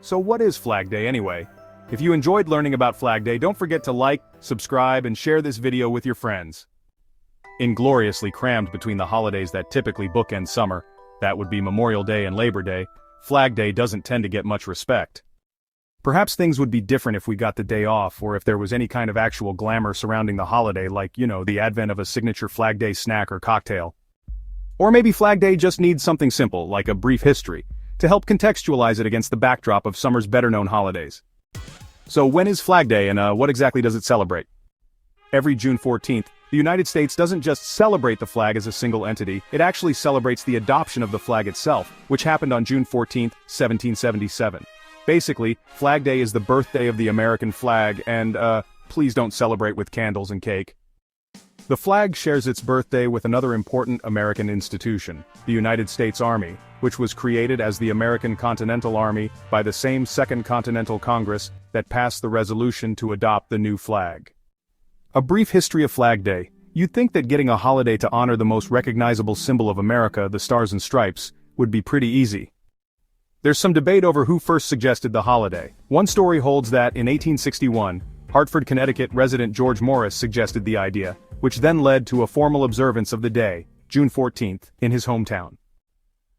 So what is Flag Day anyway? If you enjoyed learning about Flag Day, don't forget to like, subscribe, and share this video with your friends. Ingloriously crammed between the holidays that typically bookend summer, that would be Memorial Day and Labor Day, Flag Day doesn't tend to get much respect. Perhaps things would be different if we got the day off, or if there was any kind of actual glamour surrounding the holiday, like, the advent of a signature Flag Day snack or cocktail. Or maybe Flag Day just needs something simple, like a brief history, to help contextualize it against the backdrop of summer's better-known holidays. So when is Flag Day, and what exactly does it celebrate? Every June 14th, the United States doesn't just celebrate the flag as a single entity, it actually celebrates the adoption of the flag itself, which happened on June 14, 1777. Basically, Flag Day is the birthday of the American flag, and, please don't celebrate with candles and cake. The flag shares its birthday with another important American institution, the United States Army, which was created as the American Continental Army by the same Second Continental Congress that passed the resolution to adopt the new flag. A brief history of Flag Day. You'd think that getting a holiday to honor the most recognizable symbol of America, the Stars and Stripes, would be pretty easy. There's some debate over who first suggested the holiday. One story holds that, in 1861, Hartford, Connecticut resident George Morris suggested the idea, which then led to a formal observance of the day, June 14th, in his hometown.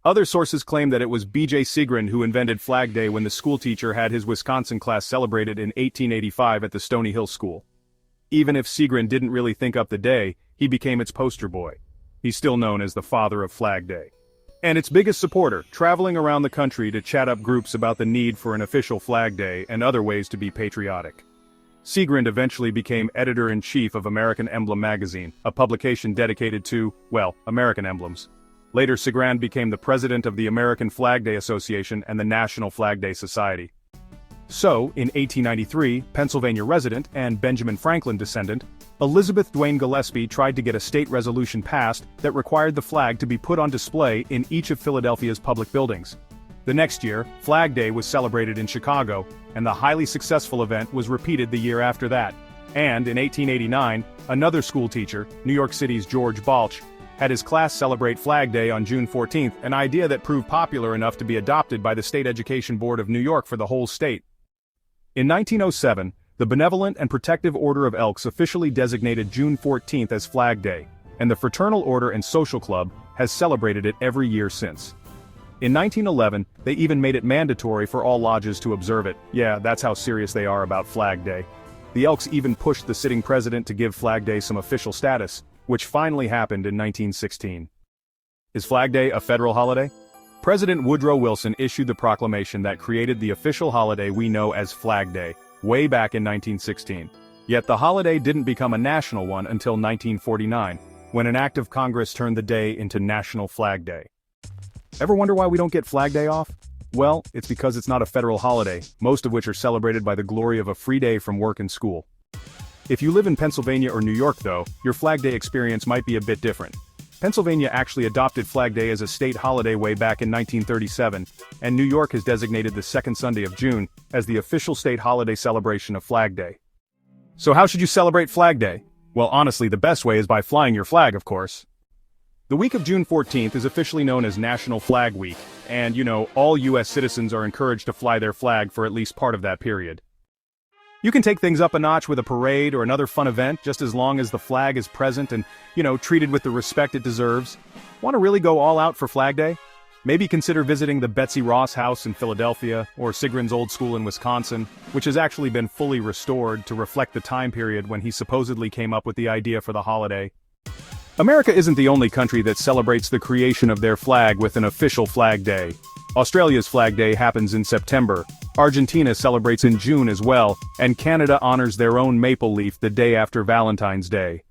Other sources claim that it was B.J. Seagrin who invented Flag Day when the schoolteacher had his Wisconsin class celebrated in 1885 at the Stony Hill School. Even if Seagrin didn't really think up the day, he became its poster boy. He's still known as the father of Flag Day. And its biggest supporter, traveling around the country to chat up groups about the need for an official Flag Day and other ways to be patriotic. Seagrin eventually became editor-in-chief of American Emblem magazine, a publication dedicated to, American emblems. Later Seagrin became the president of the American Flag Day Association and the National Flag Day Society. So, in 1893, Pennsylvania resident and Benjamin Franklin descendant, Elizabeth Duane Gillespie tried to get a state resolution passed that required the flag to be put on display in each of Philadelphia's public buildings. The next year, Flag Day was celebrated in Chicago, and the highly successful event was repeated the year after that. And in 1889, another schoolteacher, New York City's George Balch, had his class celebrate Flag Day on June 14th, an idea that proved popular enough to be adopted by the State Education Board of New York for the whole state. In 1907, the Benevolent and Protective Order of Elks officially designated June 14th as Flag Day, and the Fraternal Order and Social Club has celebrated it every year since. In 1911, they even made it mandatory for all lodges to observe it. Yeah, that's how serious they are about Flag Day. The Elks even pushed the sitting president to give Flag Day some official status, which finally happened in 1916. Is Flag Day a federal holiday? President Woodrow Wilson issued the proclamation that created the official holiday we know as Flag Day, way back in 1916. Yet the holiday didn't become a national one until 1949, when an act of Congress turned the day into National Flag Day. Ever wonder why we don't get Flag Day off? Well, it's because it's not a federal holiday, most of which are celebrated by the glory of a free day from work and school. If you live in Pennsylvania or New York though, your Flag Day experience might be a bit different. Pennsylvania actually adopted Flag Day as a state holiday way back in 1937, and New York has designated the second Sunday of June as the official state holiday celebration of Flag Day. So how should you celebrate Flag Day? Well, honestly, the best way is by flying your flag, of course. The week of June 14th is officially known as National Flag Week, and all U.S. citizens are encouraged to fly their flag for at least part of that period. You can take things up a notch with a parade or another fun event just as long as the flag is present and, treated with the respect it deserves. Want to really go all out for Flag Day? Maybe consider visiting the Betsy Ross House in Philadelphia or Seagrin's old school in Wisconsin, which has actually been fully restored to reflect the time period when he supposedly came up with the idea for the holiday. America isn't the only country that celebrates the creation of their flag with an official Flag Day. Australia's Flag Day happens in September, Argentina celebrates in June as well, and Canada honors their own maple leaf the day after Valentine's Day.